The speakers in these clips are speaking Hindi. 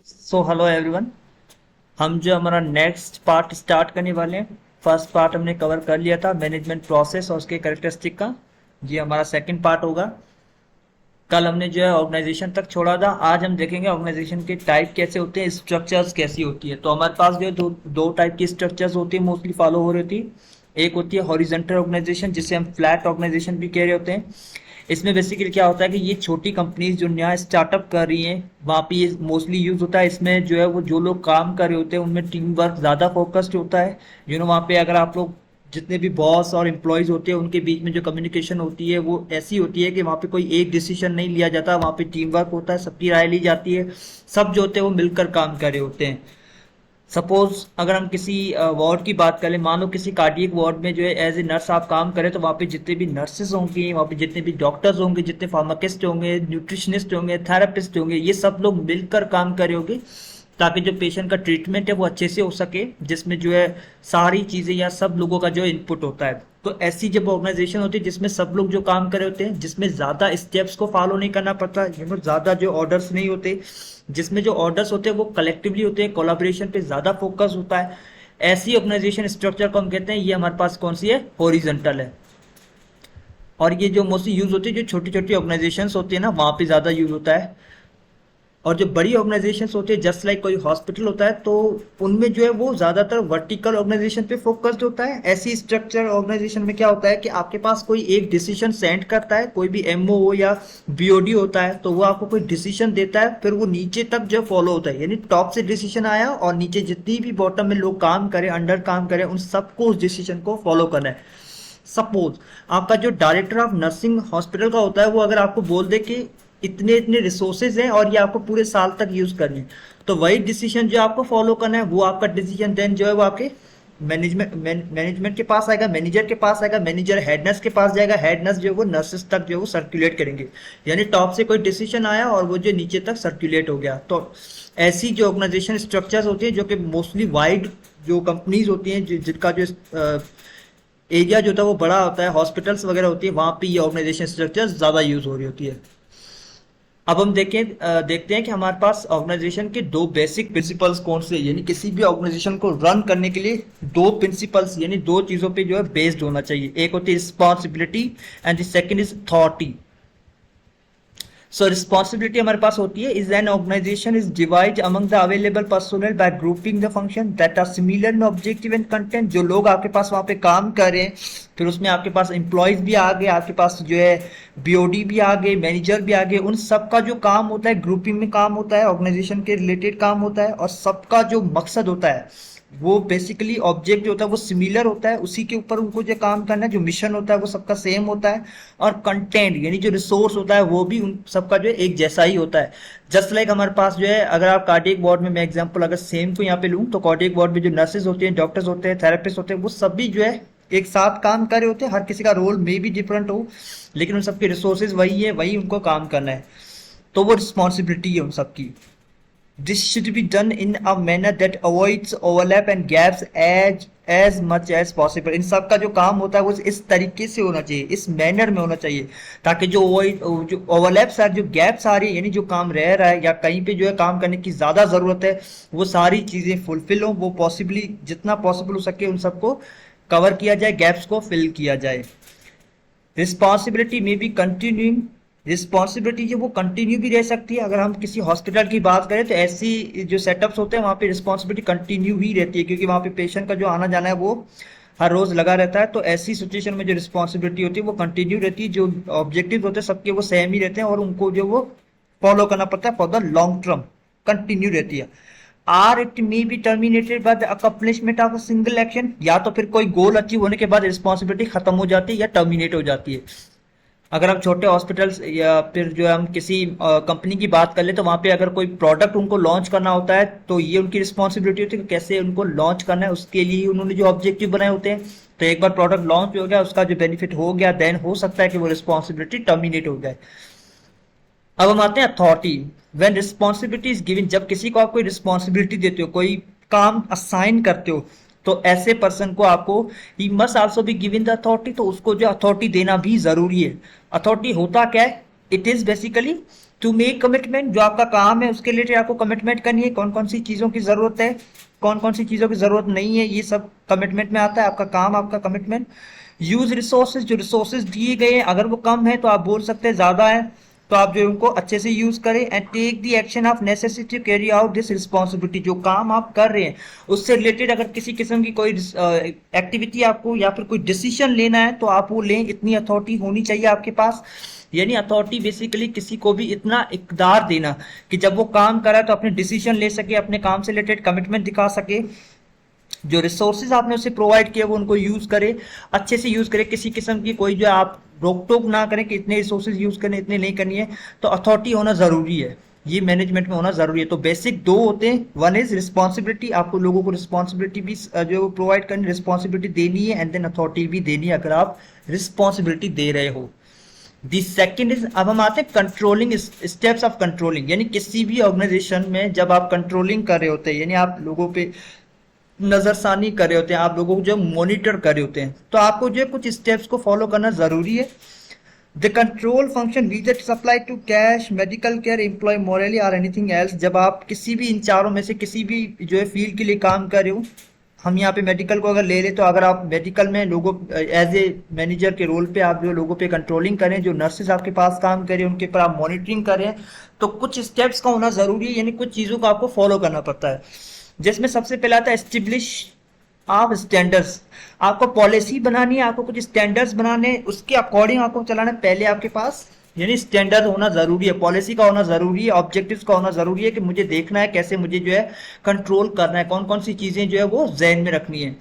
So hello everyone. हम जो हमारा नेक्स्ट पार्ट स्टार्ट करने वाले हैं। फर्स्ट पार्ट हमने कवर कर लिया था मैनेजमेंट प्रोसेस और उसके कैरेक्टरिस्टिक का। ये हमारा सेकंड पार्ट होगा। कल हमने जो है ऑर्गेनाइजेशन तक छोड़ा था। आज हम देखेंगे ऑर्गेनाइजेशन के टाइप कैसे होते हैं, स्ट्रक्चर्स कैसी होती है। तो हमारे पास जो है दो टाइप की स्ट्रक्चर्स होती है, मोस्टली फॉलो हो रही थी। एक होती है हॉरिजेंटल ऑर्गेनाइजेशन, जिसे हम फ्लैट ऑर्गेनाइजेशन भी कह रहे होते हैं। इसमें बेसिकली क्या होता है कि ये छोटी कंपनीज जो नया स्टार्टअप कर रही हैं वहाँ पे ये मोस्टली यूज होता है। इसमें जो है वो जो लोग काम कर रहे होते हैं उनमें टीम वर्क ज़्यादा फोकस्ड होता है। वहाँ पे अगर आप लोग जितने भी बॉस और एम्प्लॉयज होते हैं उनके बीच में जो कम्युनिकेशन होती है वो ऐसी होती है कि वहाँ पे कोई एक डिसीजन नहीं लिया जाता, वहाँ पे टीम वर्क होता है, सबकी राय ली जाती है। सब जो होते हैं वो मिलकर काम कर रहे होते हैं। सपोज अगर हम किसी वार्ड की बात करें, मान लो किसी कार्डियक वार्ड में जो है एज ए नर्स आप काम करें, तो वहाँ पे जितने भी नर्सेज होंगी, वहाँ पे जितने भी डॉक्टर्स होंगे, जितने फार्माकिस्ट होंगे, न्यूट्रिशनिस्ट होंगे, थेरेपिस्ट होंगे, ये सब लोग मिलकर काम कर रहे होंगे ताकि जो पेशेंट का ट्रीटमेंट है वो अच्छे से हो सके, जिसमें जो है सारी चीज़ें या सब लोगों का जो इनपुट होता है। तो ऐसी जब ऑर्गेनाइजेशन होती है जिसमें सब लोग जो काम कर रहे होते हैं, जिसमें ज़्यादा स्टेप्स को फॉलो नहीं करना पड़ता, ज़्यादा जो ऑर्डर्स नहीं होते, जिसमें जो ऑर्डर्स होते हैं वो कलेक्टिवली होते हैं, कोलाब्रेशन पे ज़्यादा फोकस होता है, ऐसी ऑर्गेनाइजेशन स्ट्रक्चर को हम कहते हैं। ये हमारे पास कौन सी है? हॉरिजॉन्टल है। और ये जो मोस्टली यूज होती है जो छोटी छोटी ऑर्गेनाइजेशंस होती है ना, वहाँ पे ज़्यादा यूज होता है। और जो बड़ी ऑर्गेनाइजेशंस होती है जस्ट लाइक कोई हॉस्पिटल होता है, तो उनमें जो है वो ज़्यादातर वर्टिकल ऑर्गेनाइजेशन पे फोकस्ड होता है। ऐसी स्ट्रक्चर ऑर्गेनाइजेशन में क्या होता है कि आपके पास कोई एक डिसीजन सेंड करता है, कोई भी एमओ हो या बीओडी होता है, तो वो आपको कोई डिसीजन देता है, फिर वो नीचे तक जो फॉलो होता है। यानी टॉप से डिसीजन आया और नीचे जितनी भी बॉटम में लोग काम करें, अंडर काम करें, उन सबको उस डिसीजन को फॉलो करना है। सपोज आपका जो डायरेक्टर ऑफ नर्सिंग हॉस्पिटल का होता है, वो अगर आपको बोल दे कि इतने इतने रिसोर्सेज हैं और ये आपको पूरे साल तक यूज करने हैं, तो वही डिसीजन जो आपको फॉलो करना है, वो आपका डिसीजन देन जो है वो आपके मैनेजमेंट के पास आएगा, मैनेजर के पास आएगा, मैनेजर हेड नर्स के पास जाएगा, हेड नर्स जो है वो नर्सेस तक जो है वो सर्कुलेट करेंगे। यानी टॉप से कोई डिसीजन आया और वो जो नीचे तक सर्कुलेट हो गया। तो ऐसी जो ऑर्गेनाइजेशन स्ट्रक्चर्स होती है जो कि मोस्टली वाइड जो कंपनीज होती हैं, जिनका जो एरिया जो होता है वो बड़ा होता है, हॉस्पिटल्स वगैरह होती है, वहां पे ये ऑर्गेनाइजेशन स्ट्रक्चर ज्यादा यूज हो रही होती है। अब हम देखते हैं कि हमारे पास ऑर्गेनाइजेशन के दो बेसिक प्रिंसिपल्स कौन से, यानी किसी भी ऑर्गेनाइजेशन को रन करने के लिए दो प्रिंसिपल्स यानी दो चीजों पे जो है बेस्ड होना चाहिए। एक होती है responsibility and the second is authority. So responsibility हमारे पास होती है, is an organization is divide among the available personnel by grouping the function that are similar in objective and content. जो लोग आपके पास वहां पे काम कर रहे हैं, फिर उसमें आपके पास एम्प्लॉयज भी आ गए, आपके पास जो है बीओडी भी आ गए, मैनेजर भी आ गए, उन सबका जो काम होता है ग्रुपिंग में काम होता है, ऑर्गेनाइजेशन के रिलेटेड काम होता है, और सबका जो मकसद होता है वो बेसिकली ऑब्जेक्ट जो होता है वो सिमिलर होता है, उसी के ऊपर उनको जो काम करना है, जो मिशन होता है वो सबका सेम होता है। और कंटेंट यानी जो रिसोर्स होता है वो भी उन सबका जो है एक जैसा ही होता है। जस्ट लाइक हमारे पास जो है, अगर आप कार्डियक वार्ड में मैं एग्जांपल अगर सेम को यहाँ पे लूँ, तो कार्डियक वार्ड में जो नर्सेज होते हैं, डॉक्टर्स होते हैं, थेरेपिस्ट होते हैं, वो सभी जो है एक साथ काम कर रहे होते हैं। हर किसी का रोल मे भी डिफरेंट हो, लेकिन उन सबके रिसोर्सेज वही है, वही उनको काम करना है। तो वो रिस्पॉन्सिबिलिटी है उन सबकी। This should be done in a manner that avoids overlap and gaps as much as possible। इन सब का जो काम होता है वो इस तरीके से होना चाहिए, इस मैनर में होना चाहिए, ताकि जो ओवरलैप्स जो गैप्स आ रही है, यानी जो काम रह रहा है या कहीं पे जो है काम करने की ज़्यादा ज़रूरत है, वो सारी चीज़ें फुलफिल हो, वो पॉसिबली जितना पॉसिबल हो सके उन सबको कवर किया जाए, गैप्स को फिल किया जाए। रिस्पॉन्सिबिलिटी में भी कंटिन्यूइंग, रिस्पॉन्सिबिलिटी जो वो कंटिन्यू भी रह सकती है। अगर हम किसी हॉस्पिटल की बात करें तो ऐसी जो सेटअप्स होते हैं वहाँ पे रिस्पॉन्सिबिलिटी कंटिन्यू ही रहती है, क्योंकि वहाँ पे पेशेंट का जो आना जाना है वो हर रोज लगा रहता है। तो ऐसी सिचुएशन में जो रिस्पॉन्सिबिलिटी होती है वो कंटिन्यू रहती है, जो ऑब्जेक्टिव होते हैं सबके वो सेम ही रहते हैं, और उनको जो वो फॉलो करना पड़ता है for the long term, continue रहती है। Or it may be terminated by the accomplishment of a single action, या तो फिर कोई गोल अचीव होने के बाद रिस्पॉन्सिबिलिटी खत्म हो जाती है या टर्मिनेट हो जाती है। अगर हम छोटे हॉस्पिटल्स या फिर जो हम किसी कंपनी की बात कर ले, तो वहाँ पे अगर कोई प्रोडक्ट उनको लॉन्च करना होता है तो ये उनकी रिस्पॉन्सिबिलिटी होती है कि कैसे उनको लॉन्च करना है, उसके लिए उन्होंने जो ऑब्जेक्टिव बनाए होते हैं। तो एक बार प्रोडक्ट लॉन्च हो गया, उसका जो बेनिफिट हो गया, देन हो सकता है कि वो रिस्पॉन्सिबिलिटी टर्मिनेट हो जाए। अब हम आते हैं authority. When responsibility is given, जब किसी को आप कोई रिस्पॉन्सिबिलिटी देते हो, कोई काम असाइन करते हो, तो ऐसे पर्सन को आपको he must also be given the authority, तो उसको जो अथॉरिटी देना भी जरूरी है। अथॉरिटी होता क्या है? It is basically to make commitment, जो आपका काम है उसके रिलेटेड आपको कमिटमेंट करनी है, कौन कौन सी चीजों की जरूरत है, कौन कौन सी चीजों की जरूरत नहीं है, ये सब कमिटमेंट में आता है, आपका काम, आपका कमिटमेंट। यूज रिसोर्सेज, जो रिसोर्सेज दिए गए हैं अगर वो कम है तो आप बोल सकते हैं ज्यादा है, तो आप जो उनको अच्छे से यूज करें। And take the action of necessity to carry out this responsibility, जो काम आप कर रहे हैं उससे रिलेटेड अगर किसी किस्म की कोई एक्टिविटी आपको या फिर कोई डिसीजन लेना है तो आप वो लें, इतनी अथॉरिटी होनी चाहिए आपके पास। यानी अथॉरिटी बेसिकली किसी को भी इतना इकदार देना कि जब वो काम करे तो अपने डिसीजन ले सके, अपने काम से रिलेटेड कमिटमेंट दिखा सके, जो रिसोर्सेज आपने उसे प्रोवाइड किया वो उनको यूज करे, अच्छे से यूज करे, किसी किस्म की कोई जो आप रोक टोक ना करें कि इतने रिसोर्सेज यूज करने, इतने नहीं करनी है। तो अथॉरिटी होना जरूरी है, ये मैनेजमेंट में होना जरूरी है। तो बेसिक दो होते हैं, वन इज रिस्पॉन्सिबिलिटी, आपको लोगों को रिस्पॉन्सिबिलिटी भी जो प्रोवाइड करनी, रिस्पॉन्सिबिलिटी देनी है, एंड देन अथॉरिटी भी देनी है अगर आप रिस्पॉन्सिबिलिटी दे रहे हो। दी सेकेंड इज, अब हम आते हैं कंट्रोलिंग स्टेप्स ऑफ कंट्रोलिंग, यानी किसी भी ऑर्गेनाइजेशन में जब आप कंट्रोलिंग कर रहे होते हैं, यानी आप लोगों पे नजरसानी कर रहे होते हैं, आप लोगों को जो मॉनिटर कर रहे होते हैं, तो आपको जो कुछ स्टेप्स को फॉलो करना जरूरी है। The control function which supply to cash, medical care, employ morally और एनीथिंग एल्स, जब आप किसी भी इन चारों में से किसी भी जो है फील्ड के लिए काम कर रहे हो, हम यहाँ पे मेडिकल को अगर ले लें तो अगर आप मेडिकल में लोगों एज ए मैनेजर के रोल पे आप जो लोगों पे कंट्रोलिंग करें, जो नर्सेज आपके पास काम करें उनके पर आप मॉनिटरिंग करें, तो कुछ स्टेप्स का होना जरूरी है, यानी कुछ चीज़ों को आपको फॉलो करना पड़ता है। जिसमें सबसे पहला आता है एस्टेब्लिश ऑफ स्टैंडर्ड्स, आपको पॉलिसी बनानी है, आपको कुछ स्टैंडर्ड्स बनाने, उसके अकॉर्डिंग आपको चलाना है। पहले आपके पास यानी स्टैंडर्ड होना जरूरी है, पॉलिसी का होना जरूरी है, ऑब्जेक्टिव्स का होना जरूरी है कि मुझे देखना है कैसे मुझे जो है कंट्रोल करना है, कौन कौन सी चीजें जो है वो जहन में रखनी है,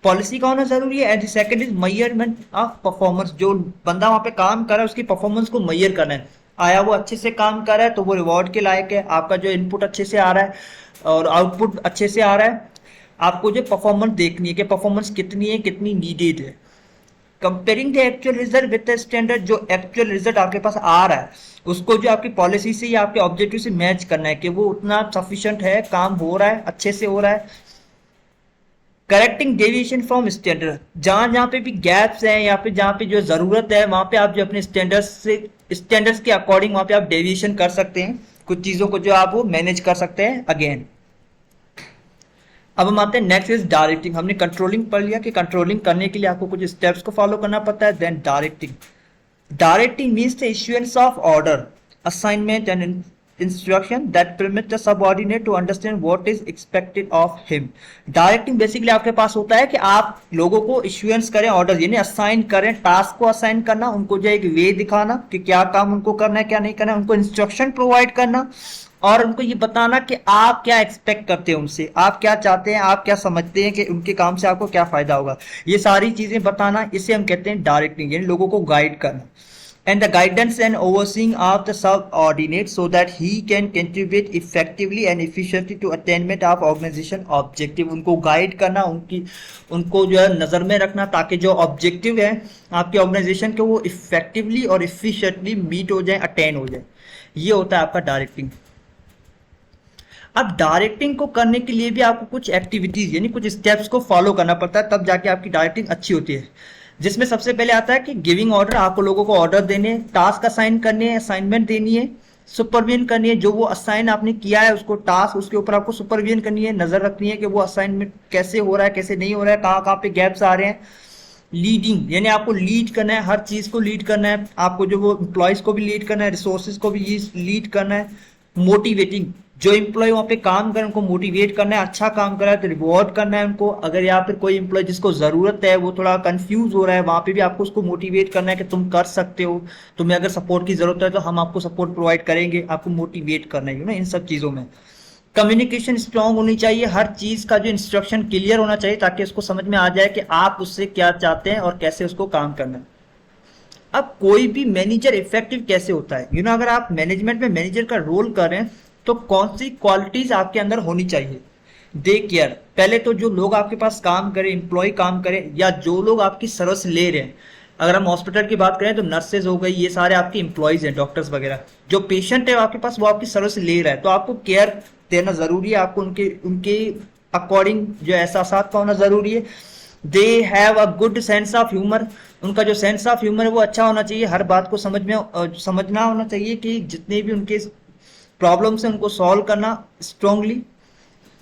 पॉलिसी का होना जरूरी है। And second is measurement of performance, जो बंदा वहां पे काम कर रहा है उसकी परफॉर्मेंस को मेजर करना है, आया वो अच्छे से काम कर रहा है तो वो रिवॉर्ड के लायक है, आपका जो इनपुट अच्छे से आ रहा है और आउटपुट अच्छे से आ रहा है, आपको जो परफॉर्मेंस देखनी है कि परफॉर्मेंस कितनी है, कितनी नीडेड है। Comparing the actual result with the standard, जो एक्चुअल रिजल्ट आपके पास आ रहा है उसको जो आपकी पॉलिसी से या आपके ऑब्जेक्टिव से मैच करना है कि वो उतना सफिशिएंट है, काम हो रहा है, अच्छे से हो रहा है। करेक्टिंग डेविएशन फ्रॉम स्टैंडर्ड, जहां जहां पे भी गैप्स हैं या फिर जहां पे जो जरूरत है वहां पे आप जो अपने स्टैंडर्ड्स के अकॉर्डिंग वहां पे आप डेविएशन कर सकते हैं, कुछ चीजों को जो आप वो मैनेज कर सकते हैं अगेन। अब हम आते हैं नेक्स्ट इज डायरेक्टिंग, हमने कंट्रोलिंग पढ़ लिया कि कंट्रोलिंग करने के लिए आपको कुछ स्टेप्स को फॉलो करना पड़ता है। Then directing, directing means the issuance of order, assignment and instruction that permit the subordinate to understand what is expected of him। Directing basically आपके पास होता है कि आप लोगों को इश्यूएंस करें ऑर्डर, यानी असाइन करें, टास्क को असाइन करना, उनको जो एक वे दिखाना कि क्या काम उनको करना है क्या नहीं करना है, उनको इंस्ट्रक्शन प्रोवाइड करना और उनको ये बताना कि आप क्या एक्सपेक्ट करते हैं उनसे, आप क्या चाहते हैं, आप क्या समझते हैं कि उनके काम से आपको क्या फायदा होगा, ये सारी चीजें बताना, इसे हम कहते हैं डायरेक्टिंग, यानी लोगों को गाइड करना। And the guidance and overseeing of the subordinate so that he can contribute effectively and efficiently to attainment of organization objective, उनको गाइड करना, उनको जो है नजर में रखना ताकि जो ऑब्जेक्टिव है आपके ऑर्गेनाइजेशन के वो इफेक्टिवली और इफिशिएंटली मीट हो जाए, अटेन हो जाए, ये होता है आपका डायरेक्टिंग। अब डायरेक्टिंग को करने के लिए भी आपको कुछ एक्टिविटीज यानी कुछ स्टेप्स को फॉलो करना पड़ता है, तब जाके आपकी डायरेक्टिंग अच्छी होती है। जिसमें सबसे पहले आता है कि गिविंग ऑर्डर, आपको लोगों को ऑर्डर देने, टास्क असाइन करने, असाइनमेंट देनी है, सुपरविजन करनी है, जो वो असाइन आपने किया है उसको टास्क, उसके ऊपर आपको सुपरविजन करनी है, नजर रखनी है कि वो असाइनमेंट कैसे हो रहा है, कैसे नहीं हो रहा है, कहाँ कहाँ पे गैप्स आ रहे हैं। लीडिंग, यानी आपको लीड करना है, हर चीज को लीड करना है, आपको जो वो एम्प्लॉयज को भी लीड करना है, रिसोर्सेज को भी लीड करना है। मोटिवेटिंग, जो एम्प्लॉय वहाँ पे काम करे उनको मोटिवेट करना है, अच्छा काम करा है तो रिवॉर्ड करना है उनको। अगर यहाँ पर कोई एम्प्लॉय जिसको जरूरत है वो थोड़ा कंफ्यूज हो रहा है, वहाँ पे भी आपको उसको मोटिवेट करना है कि तुम कर सकते हो, तुम्हें अगर सपोर्ट की जरूरत है तो हम आपको सपोर्ट प्रोवाइड करेंगे, आपको मोटिवेट करना है ना इन सब चीजों में। कम्युनिकेशन स्ट्रांग होनी चाहिए, हर चीज का जो इंस्ट्रक्शन क्लियर होना चाहिए ताकि उसको समझ में आ जाए कि आप उससे क्या चाहते हैं और कैसे उसको काम करना है। अब कोई भी मैनेजर इफेक्टिव कैसे होता है, अगर आप मैनेजमेंट में मैनेजर का रोल कर रहे हैं तो कौन सी क्वालिटीज आपके अंदर होनी चाहिए। दे केयर, पहले तो जो लोग आपके पास काम करें, एम्प्लॉय काम करें या जो लोग आपकी सर्विस ले रहे हैं, अगर हम हॉस्पिटल की बात करें तो नर्सेज हो गई, ये सारे आपके एम्प्लॉयज हैं, डॉक्टर्स वगैरह। जो पेशेंट है आपके पास वो आपकी सर्विस ले रहा है तो आपको केयर देना जरूरी है, आपको उनके अकॉर्डिंग जो एहसास का होना जरूरी है। They have a good sense of humour, उनका जो सेंस ऑफ ह्यूमर है वो अच्छा होना चाहिए, हर बात को समझना होना चाहिए कि जितने भी उनके प्रॉब्लम्स हैं उनको सॉल्व करना strongly.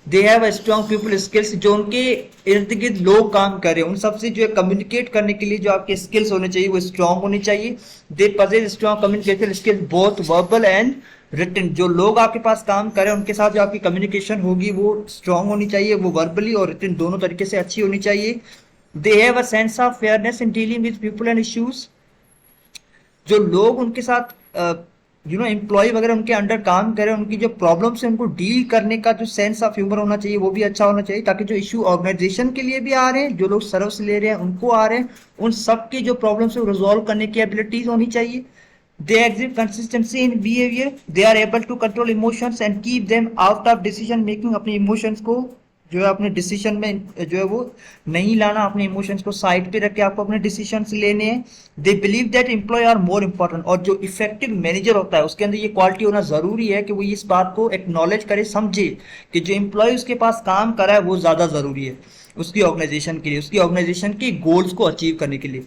They have a strong people skills, जो उनके इर्द गिर्द लोग काम कर रहे हैं उन सबसे जो है कम्युनिकेट करने के लिए जो आपके स्किल्स होने चाहिए वो स्ट्रांग होनी चाहिए। They possess strong communication skills both verbal and written, जो लोग आपके पास काम कर रहे हैं उनके साथ जो आपकी कम्युनिकेशन होगी वो स्ट्रांग होनी चाहिए, वो वर्बली और रिटन दोनों तरीके से अच्छी होनी चाहिए। दे have a sense of fairness in dealing with people and issues, जो लोग उनके साथ एम्प्लॉय वगैरह उनके अंडर काम करें उनकी जो प्रॉब्लम्स है उनको डील करने का जो सेंस ऑफ ह्यूमर होना चाहिए वो भी अच्छा होना चाहिए, ताकि जो इशू ऑर्गेनाइजेशन के लिए भी आ रहे हैं, जो लोग सर्विस ले रहे हैं उनको आ रहे हैं, उन सब की जो प्रॉब्लम्स है वो रिजॉल्व करने की एबिलिटीज होनी चाहिए। They exit consistency in behaviour, they are able to control emotions and keep them out of decision making, अपने इमोशंस को जो है अपने डिसीजन में जो है वो नहीं लाना, अपने इमोशंस को साइड पे रख के आपको अपने डिसीजंस लेने हैं। They believe that employ are more important, और जो इफेक्टिव मैनेजर होता है उसके अंदर ये क्वालिटी होना जरूरी है कि वो इस बात को एक्नॉलेज करे, समझे कि जो एम्प्लॉय उसके पास काम कर रहा है वो ज्यादा जरूरी है उसकी ऑर्गेनाइजेशन के लिए, उसकी ऑर्गेनाइजेशन के गोल्स को अचीव करने के लिए।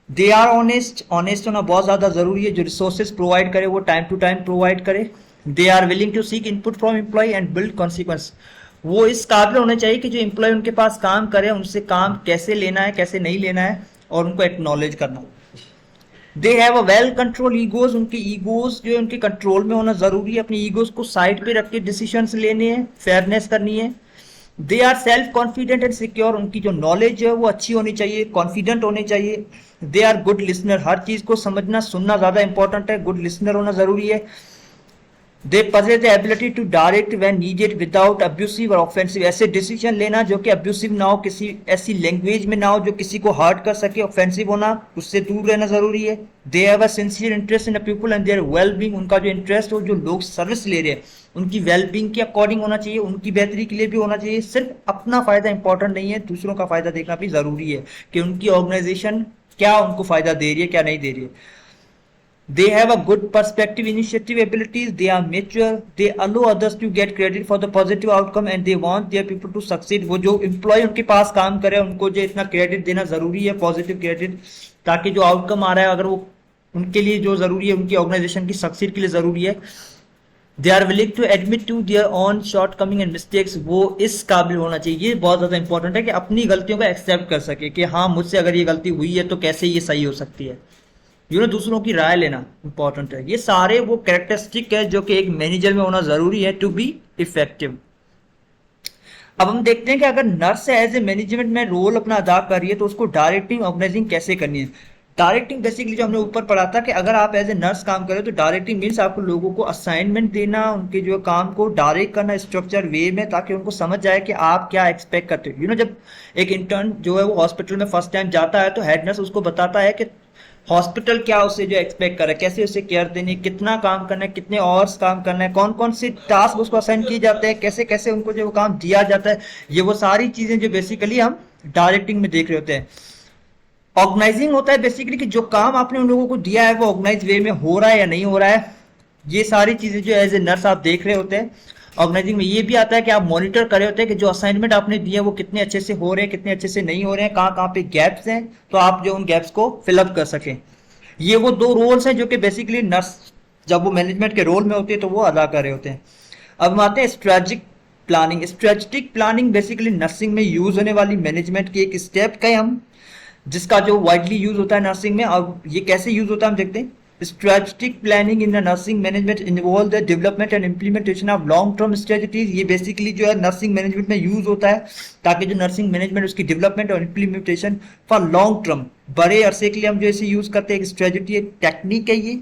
दे आर ऑनेस्ट, ऑनेस्ट होना बहुत ज्यादा जरूरी है, जो रिसोर्सेज प्रोवाइड करे वो टाइम टू टाइम प्रोवाइड करे। They are willing to seek input from employ and build consequence, वो इस काबिल होने चाहिए कि जो एम्प्लॉय उनके पास काम करे उनसे काम कैसे लेना है कैसे नहीं लेना है और उनको एक्नॉलेज करना। They have a well control egos, उनके ईगोज जो है उनके कंट्रोल में होना जरूरी है, अपने ईगोज को साइड पे रख के डिसीजंस लेने हैं, फेयरनेस करनी है। They are self confident and secure, उनकी जो नॉलेज है वो अच्छी होनी चाहिए, कॉन्फिडेंट होने चाहिए। दे आर गुड लिसनर, हर चीज को समझना सुनना ज्यादा इंपॉर्टेंट है, गुड लिसनर होना जरूरी है। दे possess the ability to direct when needed without abusive or offensive, ऐसे डिसीजन लेना जो कि अब्यूसिव ना हो, किसी ऐसी लैंग्वेज में ना हो जो किसी को हर्ट कर सके, ऑफेंसिव होना उससे दूर रहना जरूरी है। They have a sincere interest in the people and their well being, उनका जो इंटरेस्ट हो जो लोग सर्विस ले रहे हैं उनकी वेल बीइंग के अकॉर्डिंग होना चाहिए, उनकी बेहतरी के लिए भी होना चाहिए, सिर्फ अपना फायदा इंपॉर्टेंट नहीं है, दूसरों का फायदा देखना भी जरूरी है कि उनकी ऑर्गेनाइजेशन क्या उनको फायदा दे रही है क्या नहीं दे रही है। They have a good perspective, initiative abilities, they are mature, they allow others to get credit for the positive outcome and they want their people to succeed, वो जो एम्प्लॉय उनके पास काम करे उनको जो इतना क्रेडिट देना जरूरी है, पॉजिटिव क्रेडिट, ताकि जो आउटकम आ रहा है अगर वो उनके लिए जो जरूरी है उनकी ऑर्गेनाइजेशन की सक्सीड के लिए जरूरी है। They are willing to admit to their own short coming and mistakes, वो इस काबिल होना चाहिए, ये बहुत ज्यादा इंपॉर्टेंट है कि अपनी गलतियों को एक्सेप्ट कर सके कि हाँ मुझसे अगर ये गलती हुई है तो कैसे ये सही हो सकती है, दूसरों की राय लेना इंपॉर्टेंट है। ये सारे वो कैरेक्टरिस्टिक है जो कि एक मैनेजर में होना जरूरी है टू बी इफेक्टिव। अब हम देखते हैं कि अगर नर्स एज ए मैनेजमेंट में रोल अपना अदा कर रही है तो उसको डायरेक्टिंग ऑर्गेनाइजिंग कैसे करनी है। डायरेक्टिंग बेसिकली जो हमने ऊपर पढ़ा था कि अगर आप एज ए नर्स काम करें तो डायरेक्टिंग मीन्स आपको लोगों को असाइनमेंट देना, उनके जो काम को डायरेक्ट करना स्ट्रक्चर वे में, ताकि उनको समझ जाए कि आप क्या एक्सपेक्ट करते हो। जब एक इंटर्न जो है वो हॉस्पिटल में फर्स्ट टाइम जाता है तो हेड नर्स उसको बताता है कि हॉस्पिटल क्या उससे जो एक्सपेक्ट कर रहा है, कैसे उसे केयर देनी, कितना काम करना है, कितने आवर्स काम करना है, कौन कौन से टास्क उसको असाइन किए जाते हैं, कैसे कैसे उनको जो काम दिया जाता है, ये वो सारी चीजें जो बेसिकली हम डायरेक्टिंग में देख रहे होते हैं। ऑर्गेनाइजिंग होता है बेसिकली कि जो काम आपने उन लोगों को दिया है वो ऑर्गेनाइज वे में हो रहा है या नहीं हो रहा है, ये सारी चीजें जो एज ए नर्स आप देख रहे होते हैं। ऑर्गेनाइजिंग में ये भी आता है कि आप मॉनिटर कर रहे होते हैं कि जो असाइनमेंट आपने दिए वो कितने अच्छे से हो रहे हैं, कितने अच्छे से नहीं हो रहे हैं, कहाँ कहाँ पे गैप्स हैं, तो आप जो उन गैप्स को फिलअप कर सकें। ये वो दो रोल्स हैं जो कि बेसिकली नर्स जब वो मैनेजमेंट के रोल में होती है तो वो अदा कर रहे होते हैं। अब हम आते हैं strategic planning. Strategic planning basically nursing में यूज होने वाली मैनेजमेंट की एक स्टेप का हम, जिसका जो वाइडली यूज होता है नर्सिंग में। अब ये कैसे यूज होता है हम देखते हैं। Strategic planning in nursing management involve the development and implementation of long term strategies. ये बेसिकली जो है नर्सिंग मैनेजमेंट में यूज होता है ताकि जो नर्सिंग मैनेजमेंट उसकी डेवलपमेंट और इम्प्लीमेंटेशन फॉर लॉन्ग टर्म, बड़े अरसे के लिए हम जो इसे यूज करते हैं, एक स्ट्रेटजी एक टेक्निक है ये,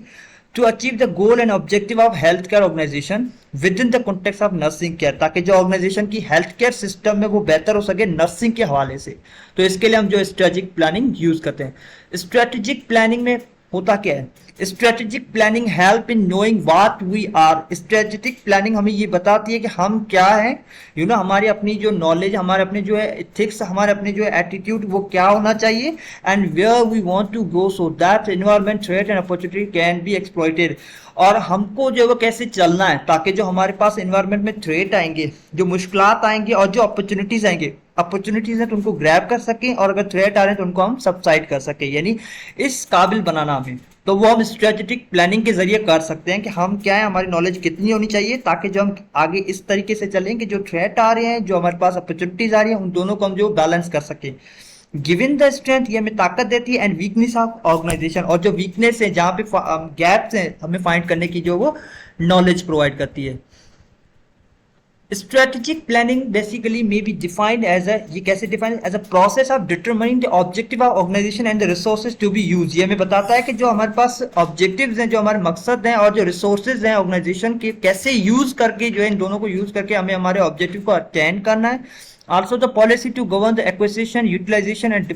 to achieve the goal and objective of health care organization within the context of nursing care, ताकि जो ऑर्गेनाइजेशन की हेल्थ केयर सिस्टम में वो बेहतर हो सके नर्सिंग के हवाले से। तो इसके लिए हम जो स्ट्रेटेजिक प्लानिंग यूज करते हैं। स्ट्रेटेजिक प्लानिंग में होता क्या है? Strategic planning help in knowing what we are. Strategic planning हमें ये बताती है कि हम क्या हैं, हमारी अपनी जो नॉलेज, हमारे अपने जो है एथिक्स, हमारे अपने जो है एटीट्यूड वो क्या होना चाहिए, and where we want to go so that environment threat and opportunity can be exploited. और हमको जो है वो कैसे चलना है ताकि जो हमारे पास एनवायरमेंट में थ्रेट आएंगे, जो मुश्किलात आएंगे और जो अपॉर्चुनिटीज आएंगे अपॉर्चुनिटीज हैं तो उनको ग्रैब कर सकें, और अगर थ्रेट आ रहे हैं तो उनको हम सबसाइड कर सकें, यानी इस काबिल बनाना हमें। तो वो हम स्ट्रेटेजिक प्लानिंग के जरिए कर सकते हैं कि हम क्या है, हमारी नॉलेज कितनी होनी चाहिए, ताकि जो हम आगे इस तरीके से चलें कि जो थ्रेट आ रहे हैं, जो हमारे पास अपॉर्चुनिटीज आ रही हैं, उन दोनों को हम जो बैलेंस कर सकें। गिवन द स्ट्रेंथ, ये हमें ताकत देती है, एंड वीकनेस ऑफ ऑर्गेनाइजेशन, और जो वीकनेस है जहाँ पे गैप्स हैं हमें फाइंड करने की, जो वो नॉलेज प्रोवाइड करती है। Strategic planning basically may be defined as a, ये कैसे defined, as a process of determining the objective of organization and the resources to be use. ये हमें बताता है कि जो हमारे पास ऑब्जेक्टिव्स हैं, जो हमारे मकसद हैं, और जो रिसोर्सेज हैं ऑर्गेनाइजेशन के, कैसे यूज करके, जो है इन दोनों को यूज करके हमें हमारे ऑब्जेक्टिव को अटेंड करना है। Also the policy to govern the acquisition, utilization and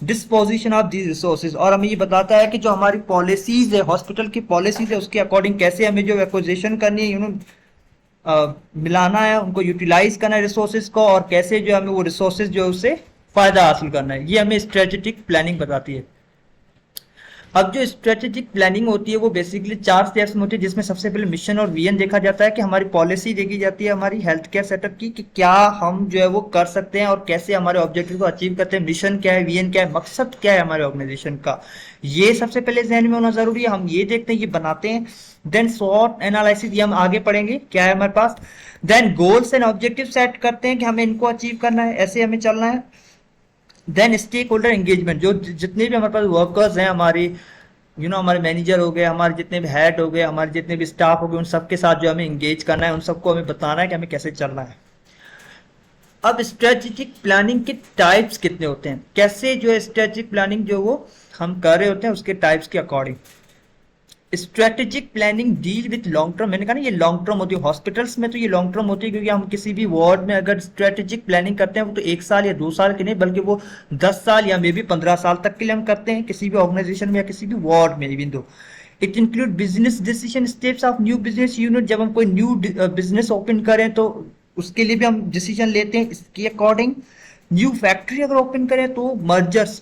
disposition of these resources, और हमें ये बताता है कि जो हमारी पॉलिसीज है, हॉस्पिटल की पॉलिसीज है, उसके अकॉर्डिंग कैसे हमें जो एक्विजिशन करनी है, मिलाना है, उनको यूटिलाइज करना है रिसोर्सेज को, और कैसे जो हमें वो रिसोर्सेज जो है उससे फायदा हासिल करना है, ये हमें स्ट्रेटेजिक प्लानिंग बताती है। अब जो स्ट्रेटेजिक प्लानिंग होती है वो बेसिकली 4 स्टेप्स में होती है, जिसमें सबसे पहले मिशन और विजन देखा जाता है, कि हमारी पॉलिसी देखी जाती है हमारी हेल्थ केयर सेटअप की, कि क्या हम जो है वो कर सकते हैं और कैसे हमारे ऑब्जेक्टिव को अचीव करते हैं, मिशन क्या है, विजन क्या है, मकसद क्या है हमारे ऑर्गेनाइजेशन का, ये सबसे पहले जहन में होना जरूरी है। हम ये देखते हैं, ये बनाते हैं। देन स्वॉट एनालिसिस, ये हम आगे पढ़ेंगे क्या है हमारे पास। Then goals and objective set करते हैं कि हमें इनको अचीव करना है, ऐसे हमें चलना है। देन स्टेक होल्डर एंगेजमेंट, जो जितने भी हमारे पास वर्कर्स हैं, हमारे हमारे मैनेजर हो गए, हमारे जितने भी हेड हो गए, हमारे जितने भी स्टाफ हो गए, उन सबके साथ जो हमें एंगेज करना है, उन सबको हमें बताना है कि हमें कैसे चलना है। अब स्ट्रेटेजिक प्लानिंग के टाइप्स कितने होते हैं, कैसे जो है स्ट्रेटेजिक प्लानिंग जो वो हम कर रहे होते हैं उसके टाइप्स के according. Strategic planning deal with long term, मैंने कहा ना ये लॉन्ग टर्म होती है, हॉस्पिटल्स में तो ये लॉन्ग टर्म होती है, क्योंकि हम किसी भी वार्ड में अगर स्ट्रेटेजिक प्लानिंग करते हैं वो तो 1 साल या 2 साल की नहीं, बल्कि वो 10 साल या मे बी 15 साल तक के लिए हम करते हैं, किसी भी ऑर्गेनाइजेशन में या किसी भी वार्ड में। Even though it include business decision steps of new business unit, जब हम कोई न्यू बिजनेस ओपन करें तो उसके लिए भी हम डिसीजन लेते हैं इसके अकॉर्डिंग। न्यू फैक्ट्री अगर ओपन करें तो मर्जर्स,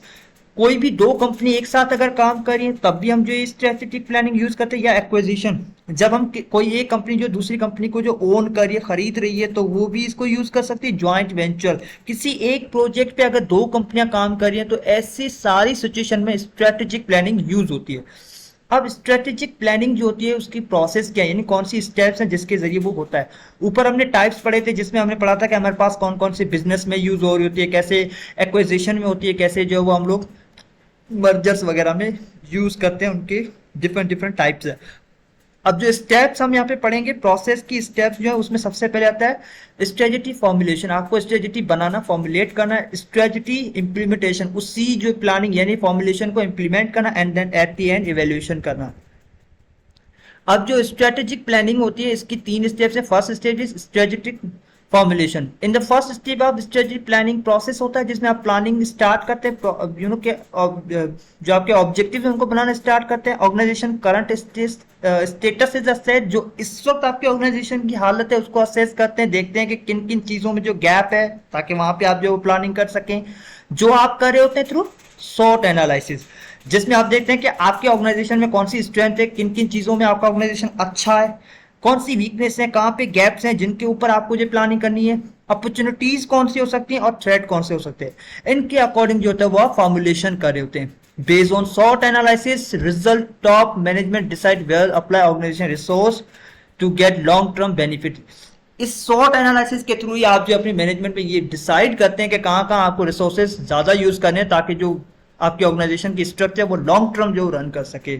कोई भी 2 कंपनी एक साथ अगर काम करें तब भी हम जो स्ट्रेटेजिक प्लानिंग यूज करते हैं। या एक्विजिशन, जब हम कोई एक कंपनी जो दूसरी कंपनी को जो ओन कर रही है, खरीद रही है, तो वो भी इसको यूज कर सकती है। ज्वाइंट वेंचर, किसी एक प्रोजेक्ट पे अगर 2 कंपनियां काम कर रही हैं तो ऐसी सारी सिचुएशन में स्ट्रेटेजिक प्लानिंग यूज होती है। अब स्ट्रेटेजिक प्लानिंग जो होती है उसकी प्रोसेस क्या है, यानी कौन सी स्टेप्स हैं जिसके जरिए वो होता है। ऊपर हमने टाइप्स पढ़े थे, जिसमें हमने पढ़ा था कि हमारे पास कौन कौन से बिजनेस में यूज हो रही होती है, कैसे एक्विजिशन में होती है, कैसे जो वो हम लोग मर्जर्स वगैरह में यूज करते हैं, उनके डिफरेंट डिफरेंट टाइप्स है। अब जो स्टेप्स हम यहाँ पे पढ़ेंगे, प्रोसेस की स्टेप्स जो है, उसमें सबसे पहले आता है स्ट्रेटेजी फॉर्मुलेशन, आपको स्ट्रेटेजी बनाना, फॉर्मुलेट करना, स्ट्रेटेजी इंप्लीमेंटेशन, उसी जो प्लानिंग यानी फॉर्मुलेशन को इंप्लीमेंट करना, and then at the end evaluation करना। अब जो स्ट्रेटेजिक प्लानिंग होती है इसकी 3 स्टेप्स है। First step is strategic formulation. In the first step of strategic planning process होता है जिसमें आप प्लानिंग स्टार्ट करते हैं, के जो आपके ऑब्जेक्टिव है उनको बनाना स्टार्ट करते हैं। Organization current status is assess, जो इस वक्त आपके ऑर्गेनाइजेशन की हालत है उसको असेस करते हैं, देखते हैं कि किन किन चीजों में जो गैप है, ताकि वहां पे आप जो प्लानिंग कर सकें। जो आप कर रहे होते हैं थ्रू शॉर्ट एनालिसिस, जिसमें आप देखते हैं कि आपके ऑर्गेनाइजेशन में कौन सी स्ट्रेंथ है, किन किन चीजों में आपका ऑर्गेनाइजेशन अच्छा है, कौन सी वीकनेस है, कहाँ पे गैप्स हैं जिनके ऊपर आपको जो प्लानिंग करनी है, अपॉर्चुनिटीज कौन सी हो सकती हैं और थ्रेट कौन से हो सकते हैं। इनके अकॉर्डिंग जो होता है वो आप फॉर्मुलेशन कर रहे होते हैं। Based on SWOT analysis result, top management decide where apply organization resource to get long term benefit. इस शॉर्ट एनालिसिस के थ्रू ही आप जो अपनी मैनेजमेंट में ये डिसाइड करते हैं कि कहाँ कहाँ आपको रिसोर्सेज ज्यादा यूज करने हैं, ताकि जो आपकी ऑर्गेनाइजेशन की स्ट्रक्चर वो लॉन्ग टर्म जो रन कर सके।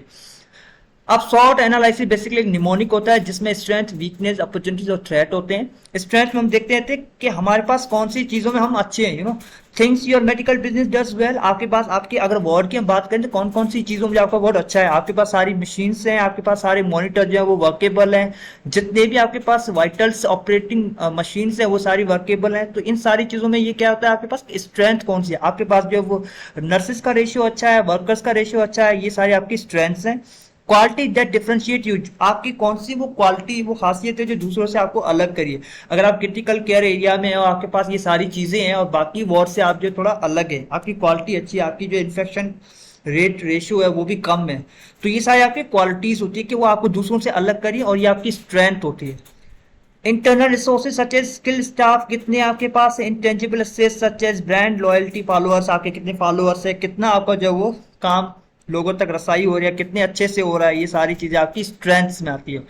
अब शॉर्ट एनालिसिस बेसिकली एक निमोनिक होता है जिसमें स्ट्रेंथ, वीकनेस, अपॉर्चुनिटीज और थ्रेट होते हैं। स्ट्रेंथ में हम देखते हैं कि हमारे पास कौन सी चीजों में हम अच्छे हैं, things your medical business does well. आपके पास आपके अगर वार्ड की हम बात करें तो कौन कौन सी चीजों में आपका वार्ड अच्छा है। आपके पास सारी मशीन्स हैं, आपके पास सारे मॉनिटर जो है वो वर्केबल हैं, जितने भी आपके पास वाइटल्स ऑपरेटिंग मशीन्स हैं वो सारी वर्केबल हैं। तो इन सारी चीजों में ये क्या होता है, आपके पास स्ट्रेंथ कौन सी है, आपके पास जो वो नर्सेस का रेशियो अच्छा है, वर्कर्स का रेशियो अच्छा है, ये सारी आपकी स्ट्रेंथ्स हैं। क्वालिटी दैट डिफरेंशिएट यू, आपकी कौन सी वो क्वालिटी, वो खासियत है जो दूसरों से आपको अलग करिए। अगर आप क्रिटिकल केयर एरिया में और आपके पास ये सारी चीजें हैं और बाकी वार्ड से आप जो थोड़ा अलग है, आपकी क्वालिटी अच्छी है, आपकी जो इन्फेक्शन रेट रेशियो है वो भी कम है, तो ये सारी आपकी क्वालिटीज होती है कि वो आपको दूसरों से अलग करिए, और ये आपकी स्ट्रेंथ होती है। Internal resources such as skill staff, कितने आपके पास है। Intangible assets such as brand loyalty, followers, आपके कितने फॉलोअर्स है, कितना आपका जो वो काम लोगों तक रसाई हो रही है, कितने अच्छे से हो रहा है, ये सारी चीजें आपकी स्ट्रेंथ्स में आती है।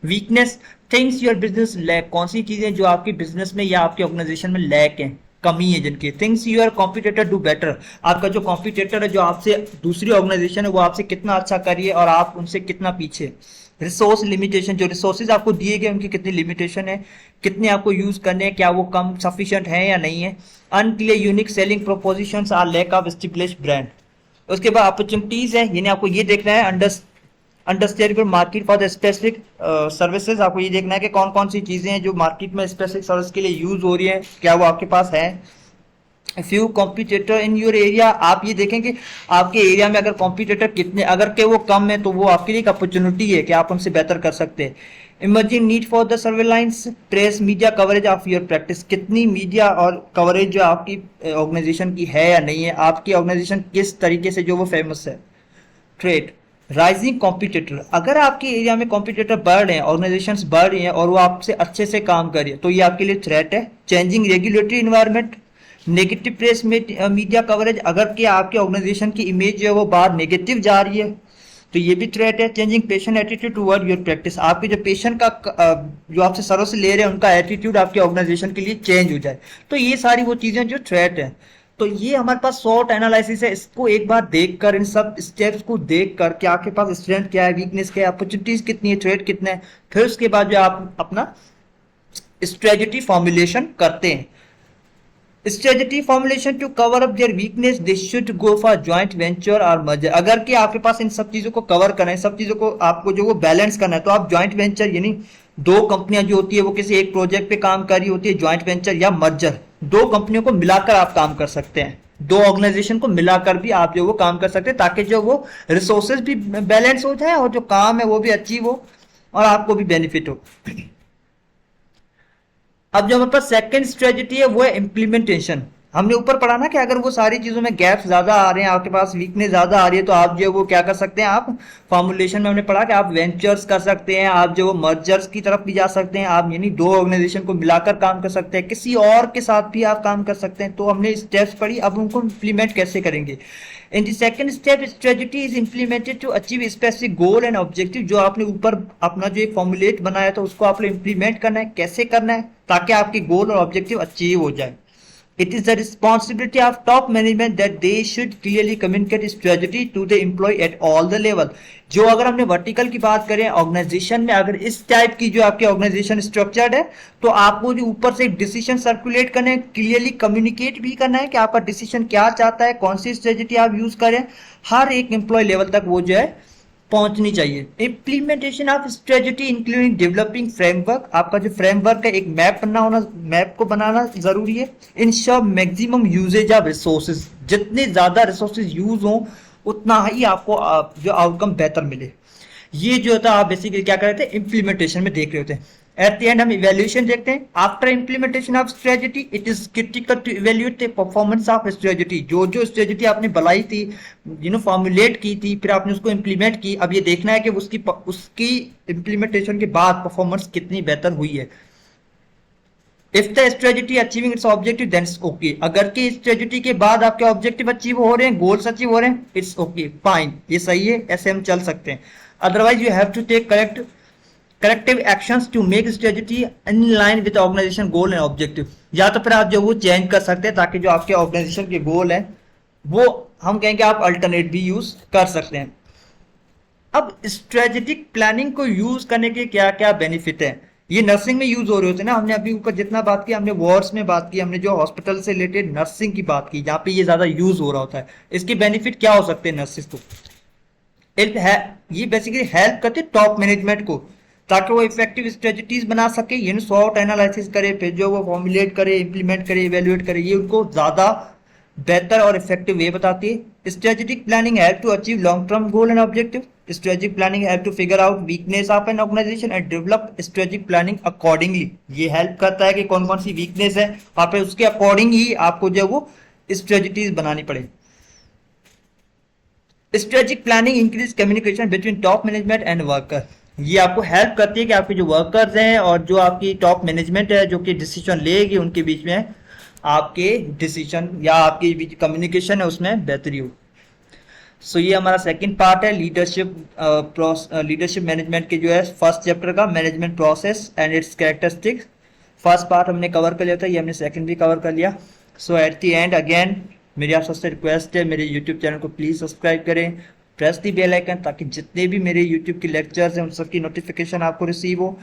Weakness, things your business lack, कौन सी चीजें जो आपकी बिजनेस में या आपके ऑर्गेनाइजेशन में लैक है, कमी है जिनकी। Things your competitor do better, आपका जो कॉम्पिटिटर है, जो आपसे दूसरी ऑर्गेनाइजेशन है, वो आपसे कितना अच्छा करिए और आप उनसे कितना पीछे। रिसोर्स लिमिटेशन, जो रिसोर्सेज आपको दिए गए उनकी कितनी लिमिटेशन है, कितने आपको यूज करने हैं, क्या वो कम सफिशिएंट है या नहीं है। Unclear unique selling propositions or lack of established brand. उसके बाद अपॉर्चुनिटीज है, यानी आपको ये देखना है understandable market for the specific services, आपको ये देखना है कि कौन कौन सी चीजें हैं जो मार्केट में स्पेसिफिक सर्विस के लिए यूज हो रही है, क्या वो आपके पास है। Few competitor in your area, आप ये देखें कि आपके एरिया में अगर कॉम्पिटिटर कितने, अगर के वो कम है तो वो आपके लिए एक अपॉर्चुनिटी है कि आप उनसे बेहतर कर सकते हैं। Emerging need for the surveillance press media coverage of your practice, कितनी मीडिया और कवरेज जो आपकी ऑर्गेनाइजेशन की है या नहीं है, आपकी ऑर्गेनाइजेशन किस तरीके से जो वो फेमस है। ट्रेड, राइजिंग कॉम्पिटिटर, अगर आपके एरिया में कॉम्पिटिटर बढ़ रहे हैं, ऑर्गेनाइजेशंस बढ़ रही हैं और वो आपसे अच्छे से काम कर रही है, तो ये आपके लिए थ्रेट है। Changing regulatory environment, negative press में मीडिया कवरेज, अगर कि आपके ऑर्गेनाइजेशन की इमेज जो है वो बाहर नेगेटिव जा रही है, तो ये भी थ्रेट है। Changing patient attitude toward your practice, आपके जो पेशेंट का जो आपसे सर्विस ले रहे हैं उनका एटीट्यूड आपके ऑर्गेनाइजेशन के लिए चेंज हो जाए, तो ये सारी वो चीजें जो थ्रेट है। तो ये हमारे पास शॉर्ट एनालिसिस है, इसको एक बार देखकर, इन सब स्टेप्स को देखकर कि आपके पास स्ट्रेंथ क्या है, वीकनेस क्या है, अपॉर्चुनिटीज कितनी है, थ्रेट कितने हैं, फिर उसके बाद जो आप अपना स्ट्रेटजी फॉर्मुलेशन करते हैं। Strategy formulation to cover up their weakness, they should go for joint venture और मर्जर, अगर कि आपके पास इन सब चीजों को कवर करना है, सब चीजों को आपको जो वो बैलेंस करना है, तो आप जॉइंट वेंचर, यानी दो कंपनियां जो होती है वो किसी एक प्रोजेक्ट पे काम कर रही होती है, जॉइंट वेंचर या मर्जर, दो कंपनियों को मिलाकर आप काम कर सकते हैं, दो ऑर्गेनाइजेशन को मिलाकर भी आप जो वो काम कर सकते हैं, ताकि जो वो रिसोर्सेज भी बैलेंस हो जाए और जो काम है वो भी अचीव हो और आपको भी बेनिफिट हो। अब जो हमारे पास सेकंड स्ट्रेटजी है वो है इम्प्लीमेंटेशन। हमने ऊपर पढ़ा ना कि अगर वो सारी चीजों में गैप्स ज्यादा आ रहे हैं, आपके पास वीकनेस ज्यादा आ रही है, तो आप जो वो क्या कर सकते हैं, आप फॉर्मुलेशन में हमने पढ़ा कि आप वेंचर्स कर सकते हैं, आप जो मर्जर्स की तरफ भी जा सकते हैं, आप यानी दो ऑर्गेनाइजेशन को मिलाकर काम कर सकते हैं, किसी और के साथ भी आप काम कर सकते हैं। तो हमने स्टेप्स पढ़ी, अब उनको इम्प्लीमेंट कैसे करेंगे। In the second step, strategy is implemented to achieve specific goal and objective, जो आपने ऊपर अपना जो एक फॉर्मुलेट बनाया था उसको आपने इम्प्लीमेंट करना है, कैसे करना है ताकि आपके गोल और ऑब्जेक्टिव अचीव हो जाए। It is the responsibility of top management that they should clearly communicate strategy to the employee at all the level। जो अगर हमने वर्टिकल की बात करें ऑर्गेनाइजेशन में, अगर इस टाइप की जो आपके ऑर्गेनाइजेशन स्ट्रक्चर्ड है, तो आपको जो ऊपर से डिसीजन सर्कुलेट करना है, क्लियरली कम्युनिकेट भी करना है कि आपका डिसीजन क्या चाहता है, कौन सी स्ट्रेटजी आप यूज करें, हर एक एम्प्लॉय लेवल तक वो जो है पहुंचनी चाहिए। Implementation of strategy including developing framework, आपका जो फ्रेमवर्क है एक मैप बनना होना, मैप को बनाना जरूरी है। Ensure maximum usages of resources, जितने ज्यादा रिसोर्सेज यूज हो उतना ही आपको जो आउटकम बेहतर मिले। ये जो होता है आप बेसिकली क्या कर रहे थे, इम्प्लीमेंटेशन में देख रहे होते हैं। एट द एंड हम इवैल्यूएशन देखते हैं। After implementation of strategy it is critical to evaluate the performance of strategy, जो जो स्ट्रेटजी आपने बनाई थी, फॉर्मुलेट की थी, फिर आपने उसको इम्प्लीमेंट की, अब ये देखना है कि उसकी इम्प्लीमेंटेशन के बाद परफॉर्मेंस कितनी बेहतर हुई है। If the strategy achieving its objective then it's okay, अगर की स्ट्रेटजी के बाद आपके ऑब्जेक्टिव अचीव हो रहे हैं, गोल्स अचीव हो रहे हैं, इट्स ओके फाइन, ये सही है, ऐसे हम चल सकते हैं। Otherwise you have to take corrective actions to make strategy in line with organization goal and objective, या तो फिर आप जो वो चेंज कर सकते हैं ताकि जो आपके ऑर्गेनाइजेशन के गोल है वो हम कहेंगे आप अल्टरनेट भी यूज कर सकते हैं। अब स्ट्रेटेजिक प्लानिंग को यूज करने के क्या क्या बेनिफिट है, ये नर्सिंग में यूज हो रहे होते हैं ना, हमने अभी ऊपर जितना बात की, हमने वार्ड्स में बात की, हमने जो हॉस्पिटल से रिलेटेड नर्सिंग की बात की, जहाँ पे ये ज्यादा यूज हो रहा होता है। इसके बेनिफिट क्या हो सकते हैं नर्सिस को, ये बेसिकली हेल्प करते हैं टॉप मैनेजमेंट को ताकि वो इफेक्टिव स्ट्रेटजीज बना सके, यानी शॉर्ट एनालिसिस करे, फिर जो वो फॉर्मुलेट करे, इंप्लीमेंट करे, इवेल्युएट करे, ये उनको ज्यादा बेहतर और इफेक्टिव वे बताती है। Strategic planning help to achieve long term goal and objective, strategic planning help to figure out weakness of an organization and develop strategic planning accordingly, ये हेल्प करता है कि कौन कौन सी वीकनेस है, वहां पे उसके अकॉर्डिंग ही आपको जो वो स्ट्रेटजीज बनानी पड़े। Strategic planning increase communication between top management and worker, ये आपको हेल्प करती है कि आपके जो वर्कर्स हैं और जो आपकी टॉप मैनेजमेंट है जो कि डिसीजन लेगी उनके बीच में आपके डिसीजन या आपकी कम्युनिकेशन है उसमें बेहतरी हो। सो ये हमारा सेकंड पार्ट है लीडरशिप मैनेजमेंट के जो है फर्स्ट चैप्टर का management process and it's characteristics. First part हमने कवर कर लिया था, ये हमने सेकंड भी कवर कर लिया। सो एट द एंड अगेन मेरी आप सबसे रिक्वेस्ट है, मेरे यूट्यूब चैनल को प्लीज़ सब्सक्राइब करें, प्रेस दी बेल आइकन, ताकि जितने भी मेरे यूट्यूब के लेक्चर्स हैं उन सबकी नोटिफिकेशन आपको रिसीव हो।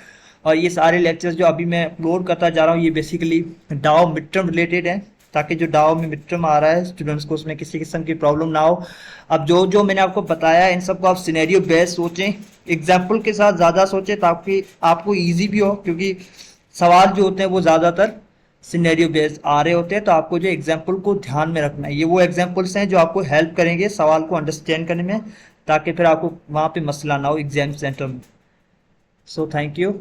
और ये सारे लेक्चर्स जो अभी मैं अपलोड करता जा रहा हूँ ये बेसिकली डाओ मिड टर्म रिलेटेड है, ताकि जो डाओ में मिड टर्म आ रहा है स्टूडेंट्स को उसमें किसी किस्म की प्रॉब्लम ना हो। अब जो जो मैंने आपको बताया इन सबको आप सिनेरियो बेस्ड सोचें, एग्जाम्पल के साथ ज़्यादा सोचें ताकि आपको ईजी भी हो, क्योंकि सवाल जो होते हैं वो ज़्यादातर सिनेरियो बेस्ड आ रहे होते हैं। तो आपको जो एग्जाम्पल को ध्यान में रखना है, ये वो एग्जाम्पल्स हैं जो आपको हेल्प करेंगे सवाल को अंडरस्टैंड करने में, ताकि फिर आपको वहाँ पे मसला ना हो एग्जाम सेंटर में। So thank you.